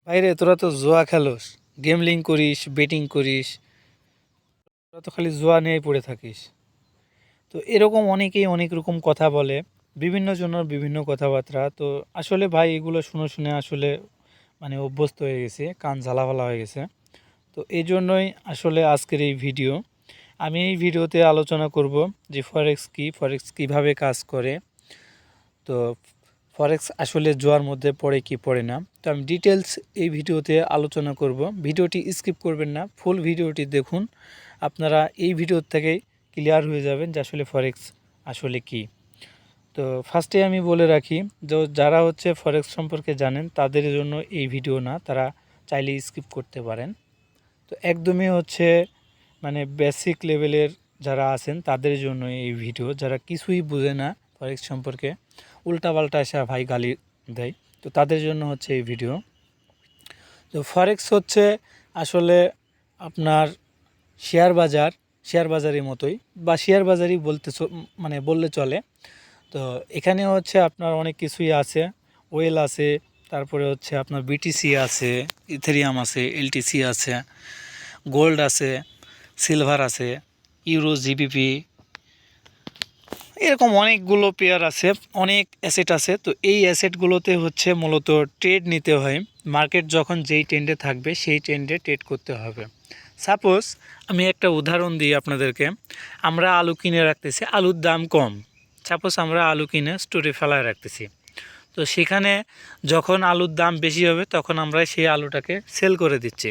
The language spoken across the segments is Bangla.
ভাইরে তোরা তো জুয়া খেলোস, গেমলিং করিস, বেটিং করিস, তোরা তো খালি জুয়া নিয়েই পড়ে থাকিস। তো এরকম অনেকেই অনেক রকম কথা বলে, বিভিন্ন জনের বিভিন্ন কথাবার্তা। তো আসলে ভাই এগুলো শুনে শুনে আসলে অভ্যস্ত হয়ে গেছে, কান ঝালাফালা হয়ে গেছে। তো এই জন্যই আসলে আজকের এই ভিডিও। আমি এই ভিডিওতে আলোচনা করব যে ফরেক্স কী, ফরেক্স কীভাবে কাজ করে। তো ফরেক্স আসলে জুয়ার মধ্যে পড়ে কি পড়ে না, তো আমি ডিটেলস এই ভিডিওতে আলোচনা করব। ভিডিওটি স্কিপ করবেন না, ফুল ভিডিওটি দেখুন। আপনারা এই ভিডিও থেকে ক্লিয়ার হয়ে যাবেন যে আসলে ফরেক্স আসলে কি। তো ফার্স্টে আমি বলে রাখি যে যারা হচ্ছে ফরেক্স সম্পর্কে জানেন তাদের জন্য এই ভিডিও না, তারা চাইলে স্কিপ করতে পারেন। তো একদমই হচ্ছে বেসিক লেভেলের যারা আছেন তাদের জন্য এই ভিডিও। যারা কিছুই বুঝে না ফরেক্স সম্পর্কে, উল্টাপাল্টা এসে ভাই গালি দেয়, তো তাদের জন্য হচ্ছে এই ভিডিও। তো ফরেক্স হচ্ছে আসলে আপনার শেয়ার বাজারের মতোই, বা শেয়ার বাজারই বললে চলে। তো এখানে হচ্ছে আপনার অনেক কিছুই আছে, ওয়েল আছে, তারপরে হচ্ছে আপনার বিটিসি আছে, ইথেরিয়াম আছে, এলটিসি আছে, গোল্ড আছে, সিলভার আছে, ইউরো, জিবিপি, এরকম অনেকগুলো পেয়ার আছে, অনেক অ্যাসেট আছে। তো এই অ্যাসেটগুলোতে হচ্ছে মূলত ট্রেড নিতে হয়। মার্কেট যখন যেই ট্রেন্ডে থাকবে সেই ট্রেন্ডে ট্রেড করতে হবে। সাপোজ আমি একটা উদাহরণ দিই আপনাদেরকে। আমরা আলু কিনে রাখতেছি, আলুর দাম কম। সাপোজ আমরা আলু কিনে স্টোরে ফেলায় রাখতেছি। তো সেখানে যখন আলুর দাম বেশি হবে তখন আমরা সেই আলুটাকে সেল করে দিচ্ছি।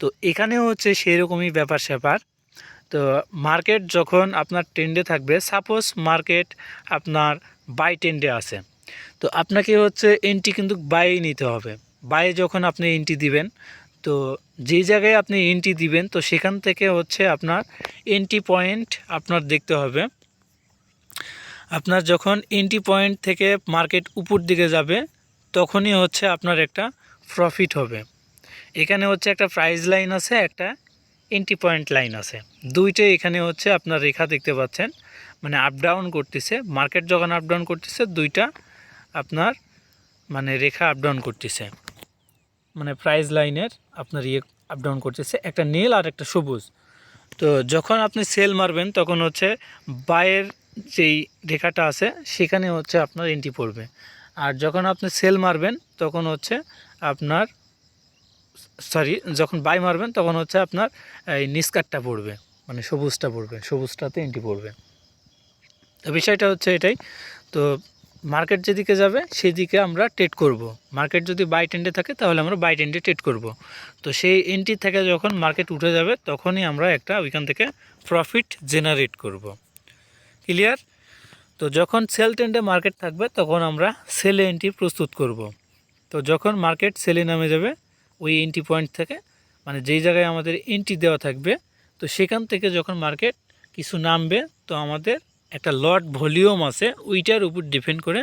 তো এখানেও হচ্ছে সেই রকমই ব্যাপার স্যাপার। তো মার্কেট যখন আপনার ট্রেন্ডে থাকবে, সাপোজ মার্কেট আপনার বাই ট্রেন্ডে আছে, তো আপনাকে হচ্ছে এন্ট্রি কিন্তু বাই নিতে হবে। বাই যখন আপনি এন্ট্রি দিবেন, তো যেই জায়গায় আপনি এন্ট্রি দিবেন তো সেখান থেকে হচ্ছে আপনার এন্ট্রি পয়েন্ট আপনার দেখতে হবে। আপনার যখন এন্ট্রি পয়েন্ট থেকে মার্কেট উপর দিকে যাবে তখনই হচ্ছে আপনার একটা প্রফিট হবে। এখানে হচ্ছে একটা প্রাইস লাইন আছে, একটা এন্ট্রি পয়েন্ট লাইন আছে, দুইটাই এখানে হচ্ছে আপনার রেখা দেখতে পাচ্ছেন, আপ ডাউন করতেছে। মার্কেট যখন আপ ডাউন করতেছে দুইটা আপনার রেখা আপ ডাউন করতেছে, প্রাইস লাইনের আপনার আপ ডাউন করতেছে, একটা নীল আর একটা সবুজ। তো যখন আপনি সেল মারবেন তখন হচ্ছে বায়ের যেই রেখাটা আছে সেখানে হচ্ছে আপনার এন্ট্রি পড়বে, আর যখন আপনি সেল মারবেন তখন হচ্ছে আপনার যখন বাই মারবেন তখন হচ্ছে আপনার এই নিস্কারটা পড়বে, সবুজটা পড়বে, সবুজটাতে এন্ট্রি পড়বে। তো বিষয়টা হচ্ছে এটাই। তো মার্কেট যেদিকে যাবে সেই দিকে আমরা ট্রেড করব। মার্কেট যদি বাই ট্রেন্ডে থাকে তাহলে আমরা বাই ট্রেন্ডে ট্রেড করব। তো সেই এন্ট্রি থেকে যখন মার্কেট উঠে যাবে তখনই আমরা একটা ওইখান থেকে প্রফিট জেনারেট করব। ক্লিয়ার? তো যখন সেল ট্রেন্ডে মার্কেট থাকবে তখন আমরা সেলে এন্ট্রি প্রস্তুত করব। তো যখন মার্কেট সেলে নামে যাবে ওই এন্ট্রি পয়েন্ট থেকে, যেই জায়গায় আমাদের এন্ট্রি দেওয়া থাকবে, তো সেখান থেকে যখন মার্কেট কিছু নামবে তো আমাদের একটা লট ভলিউম আছে, ওইটার উপর ডিপেন্ড করে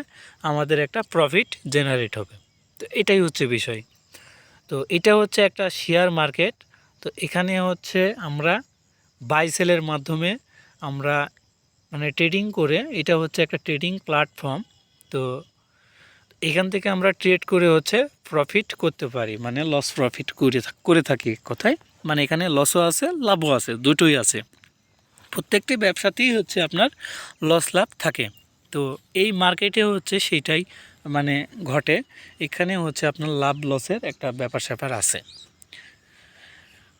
আমাদের একটা প্রফিট জেনারেট হবে। তো এটাই হচ্ছে বিষয়। তো এটা হচ্ছে একটা শেয়ার মার্কেট। তো এখানে হচ্ছে আমরা বাই সেলের মাধ্যমে আমরা ট্রেডিং করে, এটা হচ্ছে একটা ট্রেডিং প্ল্যাটফর্ম। তো এখান থেকে আমরা ট্রেড করে হচ্ছে প্রফিট করতে পারি, লস প্রফিট করে থাকি কোথায়, এখানে লসও আছে লাভও আছে, দুটোই আছে। প্রত্যেকটি ব্যবসাতেই হচ্ছে আপনার লস লাভ থাকে। তো এই মার্কেটে হচ্ছে সেইটাই ঘটে। এখানে হচ্ছে আপনার লাভ লসের একটা ব্যাপার স্যাপার আছে।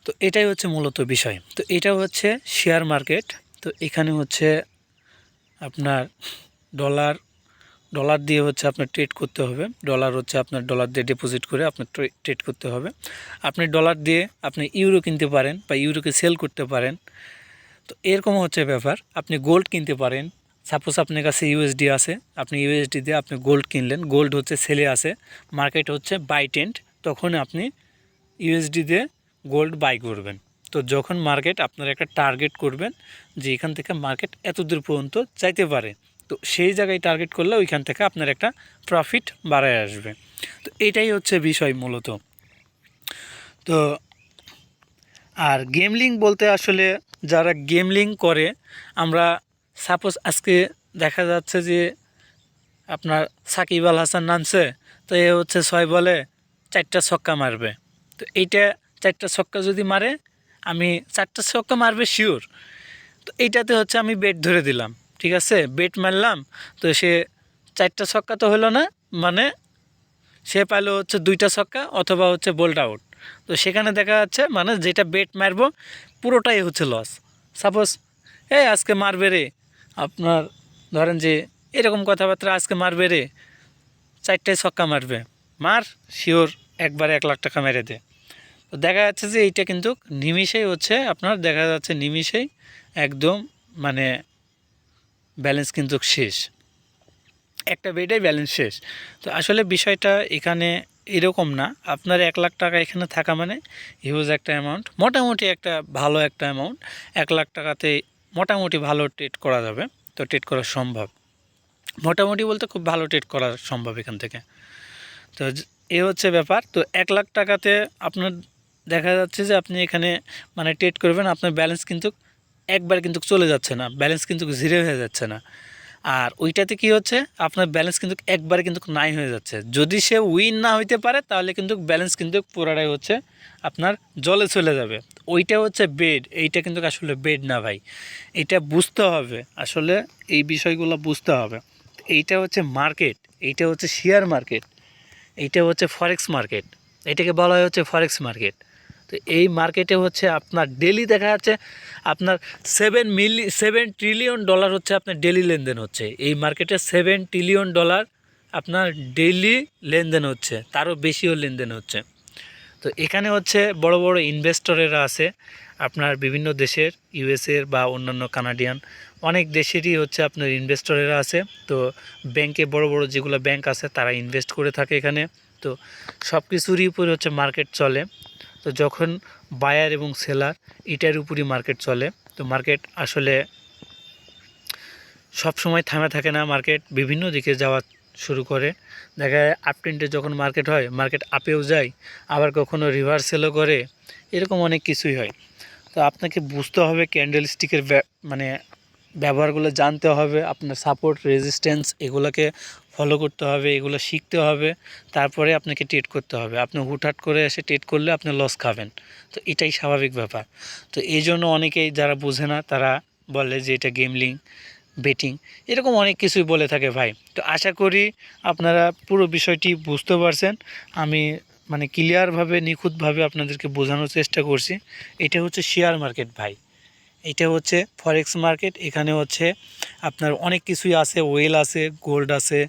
তো এটাই হচ্ছে মূলত বিষয়। তো এটা হচ্ছে শেয়ার মার্কেট। তো এখানে হচ্ছে আপনার ডলার দিয়ে হচ্ছে আপনার ট্রেড করতে হবে। ডলার হচ্ছে আপনার ডলার দিয়ে ডিপোজিট করে আপনার ট্রেড করতে হবে। আপনি ডলার দিয়ে আপনি ইউরো কিনতে পারেন বা ইউরোকে সেল করতে পারেন। তো এরকম হচ্ছে ব্যাপার। আপনি গোল্ড কিনতে পারেন। সাপোজ আপনার কাছে ইউএসডি আছে, আপনি ইউএসডি দিয়ে আপনি গোল্ড কিনলেন, গোল্ড হচ্ছে সেলে আছে, মার্কেট হচ্ছে বাই ট্রেন্ড, তখন আপনি ইউএসডি দিয়ে গোল্ড বাই করবেন। তো যখন মার্কেট আপনার একটা টার্গেট করবেন যে এখান থেকে মার্কেট এত দূর পর্যন্ত যাইতে পারে, তো সেই জায়গায় টার্গেট করলে ওইখান থেকে আপনার একটা প্রফিট বাড়ায় আসবে। তো এটাই হচ্ছে বিষয় মূলত। তো আর গেমলিং বলতে আসলে যারা গেমলিং করে, আমরা সাপোজ আজকে দেখা যাচ্ছে যে আপনার সাকিব আল হাসান নামছে, তো এ হচ্ছে 6 বলে 4টা ছক্কা মারবে। তো এইটা 4টা ছক্কা যদি মারে, আমি 4টা ছক্কা মারবে শিওর। তো এইটাতে হচ্ছে আমি বেট ধরে দিলাম, ঠিক আছে, বেট মারলাম। তো সে 4টা ছক্কা তো হলো না, মানে সে পাইলো হচ্ছে 2টা ছক্কা অথবা হচ্ছে বোল্ড আউট। তো সেখানে দেখা যাচ্ছে মানে যেটা বেট মারবো পুরোটাই হচ্ছে লস। সাপোজ আজকে মারবে রে, আপনার ধরেন যে এরকম কথাবার্তা, আজকে মারবে রে 4টায় ছক্কা মারবে, মার শিওর একবারে 1 লাখ টাকা মেরে দে। তো দেখা যাচ্ছে যে এইটা কিন্তু নিমিষেই হচ্ছে আপনার দেখা যাচ্ছে নিমিষেই একদম মানে ব্যালেন্স কিন্তু শেষ, একটা বেডেই ব্যালেন্স শেষ। তো আসলে বিষয়টা এখানে এরকম না, আপনার 1 লাখ টাকা এখানে থাকা মানে হিউজ একটা অ্যামাউন্ট, মোটামুটি একটা ভালো একটা অ্যামাউন্ট। 1 লাখ টাকাতে মোটামুটি ভালো ট্রেড করা যাবে। তো ট্রেড করা সম্ভব, মোটামুটি বলতে খুব ভালো ট্রেড করা সম্ভব এখান থেকে। তো এ হচ্ছে ব্যাপার। তো 1 লাখ টাকাতে আপনার দেখা যাচ্ছে যে আপনি এখানে মানে ট্রেড করবেন, আপনার ব্যালেন্স কিন্তু একবার কিন্তু চলে যাচ্ছে না, ব্যালেন্স কিন্তু জিরো হয়ে যাচ্ছে না। আর ওইটাতে কি হচ্ছে, আপনার ব্যালেন্স কিন্তু একবারে কিন্তু নাই হয়ে যাচ্ছে। যদি সে উইন না হইতে পারে তাহলে কিন্তু ব্যালেন্স কিন্তু পুরাটাই হচ্ছে আপনার জলে চলে যাবে। ওইটা হচ্ছে বেড, এইটা কিন্তু আসলে বেড না ভাই, এটা বুঝতে হবে আসলে, এই বিষয়গুলো বুঝতে হবে। এইটা হচ্ছে মার্কেট, এইটা হচ্ছে শেয়ার মার্কেট, এইটা হচ্ছে ফরেক্স মার্কেট, এটাকে বলা হয় হচ্ছে ফরেক্স মার্কেট। তো এই মার্কেটে হচ্ছে আপনার ডেলি দেখা যাচ্ছে আপনার 7 ট্রিলিয়ন ডলার হচ্ছে আপনার ডেলি লেনদেন হচ্ছে এই মার্কেটে। $7 ট্রিলিয়ন আপনার ডেইলি লেনদেন হচ্ছে, তারও বেশিও লেনদেন হচ্ছে। তো এখানে হচ্ছে বড় বড় ইনভেস্টরেরা আছে আপনার বিভিন্ন দেশের, ইউএসএর বা অন্যান্য কানাডিয়ান অনেক দেশেরই হচ্ছে আপনার ইনভেস্টরেরা আছে। তো ব্যাংকে বড় বড় যেগুলো ব্যাংক আছে তারা ইনভেস্ট করে থাকে এখানে। তো সব কিছুরই উপরে হচ্ছে মার্কেট চলে। তো যখন বায়ার এবং সেলার এটার উপরই মার্কেট চলে। তো মার্কেট আসলে সব সময় থামে থাকে না, মার্কেট বিভিন্ন দিকে যাওয়া শুরু করে। দেখা যায় আপ ট্রেন্ডে যখন মার্কেট হয়, মার্কেট আপেও যায়, আবার কখনো রিভার্সেলও করে, এরকম অনেক কিছুই হয়। তো আপনাকে বুঝতে হবে ক্যান্ডেল স্টিকের মানে ব্যবহারগুলো জানতে হবে, আপনার সাপোর্ট রেজিস্ট্যান্স এগুলোকে ফলো করতে হবে, এগুলো শিখতে হবে, তারপরে আপনাকে ট্রেড করতে হবে। আপনি হুটহাট করে এসে ট্রেড করলে আপনি লস খাবেন, তো এটাই স্বাভাবিক ব্যাপার। তো এই জন্য অনেকেই যারা বোঝে না তারা বলে যে এটা গেমলিং, বেটিং, এরকম অনেক কিছুই বলে থাকে ভাই। তো আশা করি আপনারা পুরো বিষয়টি বুঝতে পারছেন। আমি মানে ক্লিয়ারভাবে নিখুঁতভাবে আপনাদেরকে বোঝানোর চেষ্টা করছি। এটা হচ্ছে শেয়ার মার্কেট ভাই, এটা হচ্ছে ফরেক্স মার্কেট। এখানে হচ্ছে আপনার অনেক কিছুই আছে, ওয়েল আছে, গোল্ড আছে,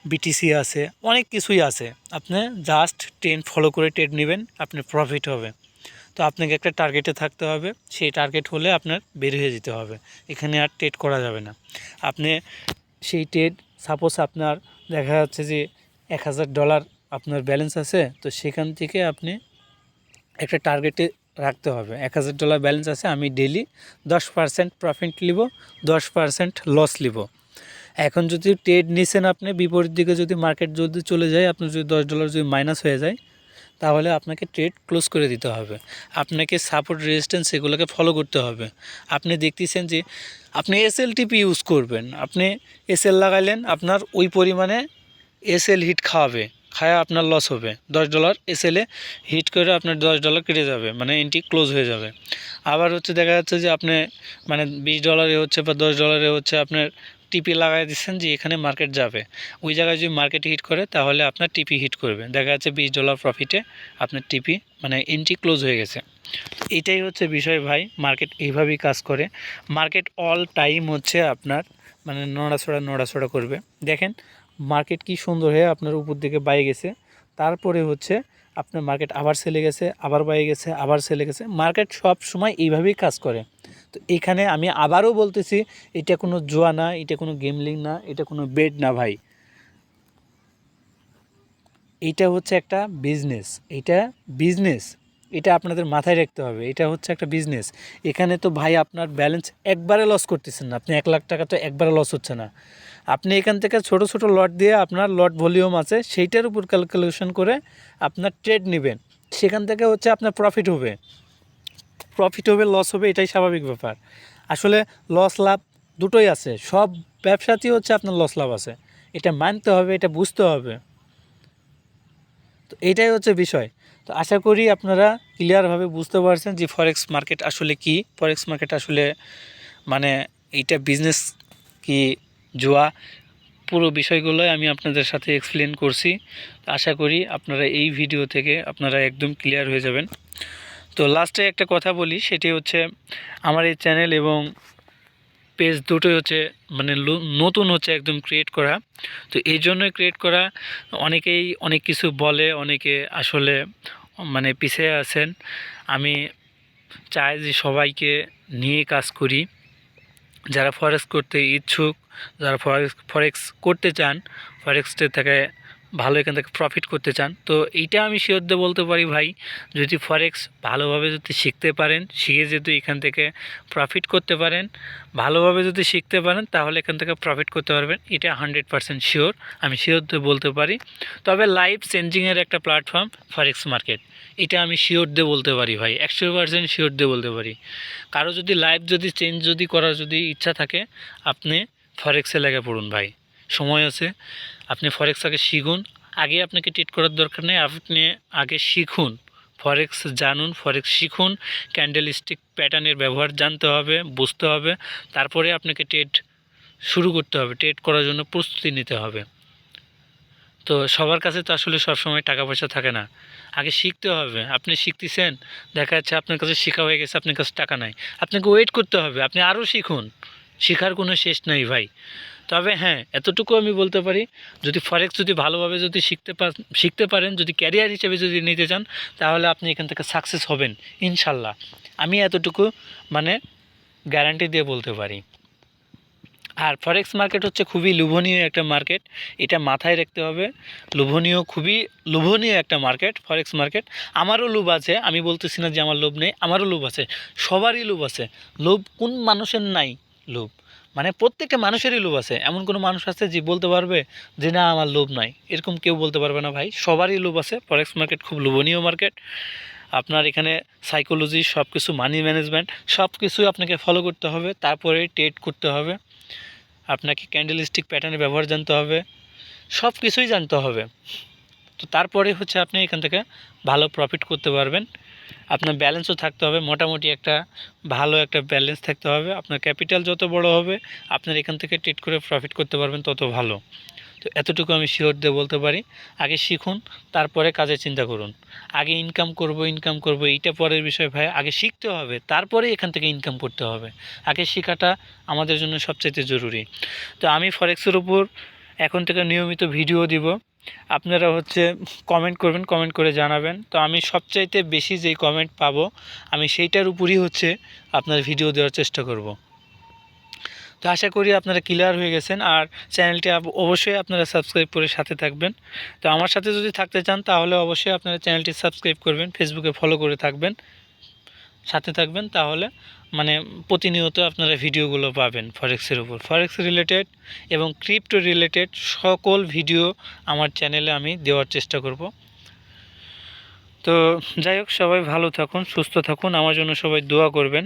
বিটিসি আছে, অনেক কিছুই আছে। আপনি জাস্ট ট্রেন্ড ফলো করে ট্রেড নেবেন, আপনার প্রফিট হবে। তো আপনাকে একটা টার্গেটে থাকতে হবে, সেই টার্গেট হলে আপনার বের হয়ে যেতে হবে, এখানে আর ট্রেড করা যাবে না। আপনি সেই ট্রেড, সাপোজ আপনার দেখা যাচ্ছে যে $1000 আপনার ব্যালেন্স আছে, তো সেখান থেকে আপনি একটা টার্গেটে রাখতে হবে। $1000 ব্যালেন্স আছে, আমি ডেলি 10% প্রফিট নিব, 10% লস নিব। এখন যদি ট্রেড নিছেন আপনি বিপরীত দিকে, যদি মার্কেট যদি চলে যায়, আপনার যদি $10 যদি মাইনাস হয়ে যায়, তাহলে আপনাকে ট্রেড ক্লোজ করে দিতে হবে। আপনাকে সাপোর্ট রেজিস্ট্যান্স এগুলোকে ফলো করতে হবে। আপনি দেখতেছেন যে আপনি এসএলটিপি ইউজ করবেন, আপনি এসএল লাগাইলেন, আপনার ওই পরিমাণে এসএল হিট খাওয়াবে, খায়া আপনার লস হবে। $10 এসএলে হিট করে আপনার $10 কেটে যাবে, মানে এন্ট্রি ক্লোজ হয়ে যাবে। আবার হচ্ছে দেখা যাচ্ছে যে আপনি মানে $20 হচ্ছে বা $10 হচ্ছে আপনার টিপি লাগাই দিচ্ছেন যে এখানে মার্কেট যাবে, ওই জায়গায় যদি মার্কেট হিট করে তাহলে আপনার টিপি হিট করবে, দেখা যাচ্ছে $20 প্রফিটে আপনার টিপি মানে এন্ট্রি ক্লোজ হয়ে গেছে। এটাই হচ্ছে বিষয় ভাই, মার্কেট এইভাবেই কাজ করে। মার্কেট অল টাইম হচ্ছে আপনার মানে নড়াচড়া করবে। দেখেন মার্কেট কি সুন্দর হয়ে আপনার উপর দিকে বাইরে গেছে, তারপরে হচ্ছে আপনার মার্কেট আবার সেলে গেছে, আবার বাইরে গেছে, আবার সেলে গেছে। মার্কেট সব সময় এইভাবেই কাজ করে। তো এখানে আমি আবারও বলতেছি, এটা কোনো জুয়া না, এটা কোনো গেমলিং না, এটা কোনো বেড না ভাই, এইটা হচ্ছে একটা বিজনেস। এটা বিজনেস, এটা আপনাদের মাথায় রাখতে হবে, এটা হচ্ছে একটা বিজনেস। এখানে তো ভাই আপনার ব্যালেন্স একবারে লস করতেছেন না, আপনি 1 লাখ টাকা তো একবারে লস হচ্ছে না। আপনি এখান থেকে ছোট ছোট লট দিয়ে, আপনার লট ভলিউম আছে সেইটার উপর ক্যালকুলেশন করে আপনার ট্রেড নেবেন, সেখান থেকে হচ্ছে আপনার প্রফিট হবে, লস হবে, এটাই স্বাভাবিক ব্যাপার। আসলে লস লাভ দুটোই আছে, সব ব্যবসাতেই হচ্ছে আপনার লস লাভ আছে, এটা মানতে হবে, এটা বুঝতে হবে। তো এইটাই হচ্ছে বিষয়। তো আশা করি আপনারা ক্লিয়ারভাবে বুঝতে পারছেন যে ফরেক্স মার্কেট আসলে কি, ফরেক্স মার্কেট আসলে মানে এইটা বিজনেস কি জুয়া, পুরো বিষয়গুলোই আমি আপনাদের সাথে এক্সপ্লেন করছি। আশা করি আপনারা এই ভিডিও থেকে আপনারা একদম ক্লিয়ার হয়ে যাবেন। তো লাস্টে একটা কথা বলি, সেটি হচ্ছে আমার এই চ্যানেল এবং পেজ দুটোই হচ্ছে মানে নতুন হচ্ছে একদম ক্রিয়েট করা। তো এই জন্যই ক্রিয়েট করা, অনেকেই অনেক কিছু বলে, অনেকে আসলে মানে পিছিয়ে আছেন। আমি চাই যে সবাইকে নিয়ে কাজ করি। যারা ফরেক্স করতে ইচ্ছুক, যারা ফরেক্স করতে চান, ফরেক্সতে থেকে ভালো এখান থেকে প্রফিট করতে চান, তো এইটা আমি শিওর দিয়ে বলতে পারি ভাই, যদি ফরেক্স ভালোভাবে যদি শিখতে পারেন, শিখে যদি এখান থেকে প্রফিট করতে পারেন, ভালোভাবে যদি শিখতে পারেন, তাহলে এখান থেকে প্রফিট করতে পারবেন। এটা 100% শিওর, আমি শিওর দিয়ে বলতে পারি। তবে লাইফ চেঞ্জিংয়ের একটা প্ল্যাটফর্ম ফরেক্স মার্কেট, এটা আমি শিওর দিয়ে বলতে পারি ভাই, 100% শিওর দিয়ে বলতে পারি। কারো যদি লাইফ যদি চেঞ্জ যদি করার যদি ইচ্ছা থাকে, আপনি ফরেক্সে লেগে পড়ুন ভাই, সময় আছে। আপনি ফরেক্স আগে শিখুন, আগে আপনাকে ট্রেড করার দরকার নেই, আপনি আগে শিখুন, ফরেক্স জানুন, ফরেক্স শিখুন, ক্যান্ডেলস্টিক প্যাটার্নের ব্যবহার জানতে হবে, বুঝতে হবে, তারপরে আপনাকে ট্রেড শুরু করতে হবে, ট্রেড করার জন্য প্রস্তুতি নিতে হবে। তো সবার কাছে তো আসলে সবসময় টাকা পয়সা থাকে না, আগে শিখতে হবে। আপনি শিখতেছেন, দেখা যাচ্ছে আপনার কাছে শেখা হয়ে গেছে, আপনার কাছে টাকা নাই, আপনাকে ওয়েট করতে হবে, আপনি আরও শিখুন, শেখার কোনো শেষ নাই ভাই। তবে হ্যাঁ, এতটুকু আমি বলতে পারি, যদি ফরেক্স যদি ভালোভাবে যদি শিখতে পারেন, যদি ক্যারিয়ার হিসেবে যদি নিতে চান, তাহলে আপনি এখান থেকে সাকসেস হবেন ইনশাল্লাহ। আমি এতটুকু মানে গ্যারান্টি দিয়ে বলতে পারি। আর ফরেক্স মার্কেট হচ্ছে খুবই লোভনীয় একটা মার্কেট, এটা মাথায় রাখতে হবে। লোভনীয়, খুবই লোভনীয় একটা মার্কেট ফরেক্স মার্কেট। আমারও লোভ আছে, আমি বলতেছি না যে আমার লোভ নেই, আমারও লোভ আছে, সবারই লোভ আছে। লোভ কোন মানুষের নাই? লোভ মানে প্রত্যেকটা মানুষেরই লোভ আছে। এমন কোনো মানুষ আছে যে বলতে পারবে যে না আমার লোভ নাই? এরকম কেউ বলতে পারবে না ভাই, সবারই লোভ আছে। ফরেক্স মার্কেট খুব লোভনীয় মার্কেট। আপনার এখানে সাইকোলজি সব কিছু, মানি ম্যানেজমেন্ট সব কিছুই আপনাকে ফলো করতে হবে, তারপরে ট্রেড করতে হবে। আপনাকে ক্যান্ডেলস্টিক প্যাটার্নের ব্যবহার জানতে হবে, সব কিছুই জানতে হবে। তো তারপরে হচ্ছে আপনি এখান থেকে ভালো প্রফিট করতে পারবেন। আপনার ব্যালেন্সও থাকতে হবে, মোটামুটি একটা ভালো একটা ব্যালেন্স থাকতে হবে। আপনার ক্যাপিটাল যত বড় হবে, আপনার এখান থেকে ট্রেড করে প্রফিট করতে পারবেন তত ভালো। তো এতটুকু আমি শিওর দিয়ে বলতে পারি। আগে শিখুন, তারপরে কাজের চিন্তা করুন। আগে ইনকাম করব এইটা পরের বিষয় ভাই, আগে শিখতে হবে, তারপরে এখান থেকে ইনকাম করতে হবে। আগে শেখাটা আমাদের জন্য সবচাইতে জরুরি। তো আমি ফরেক্সের উপর এখন থেকে নিয়মিত ভিডিও দিব, আপনারা হচ্ছে কমেন্ট করবেন, কমেন্ট করে জানাবেন। তো আমি সবচাইতে বেশি যেই কমেন্ট পাবো, আমি সেইটার উপরই হচ্ছে আপনার ভিডিও দেওয়ার চেষ্টা করব। তো আশা করি আপনারা ক্লিয়ার হয়ে গেছেন। আর চ্যানেলটি অবশ্যই আপনারা সাবস্ক্রাইব করে সাথে থাকবেন। তো আমার সাথে যদি থাকতে চান, তাহলে অবশ্যই আপনারা চ্যানেলটি সাবস্ক্রাইব করবেন, ফেসবুকে ফলো করে থাকবেন, সাথে থাকবেন, তাহলে মানে প্রতিনিয়ত আপনারা ভিডিওগুলো পাবেন ফরেক্সের উপর, ফরেক্স রিলেটেড এবং ক্রিপ্টো রিলেটেড সকল ভিডিও আমার চ্যানেলে আমি দেওয়ার চেষ্টা করব। তো যাই হোক, সবাই ভালো থাকুন, সুস্থ থাকুন, আমার জন্য সবাই দোয়া করবেন।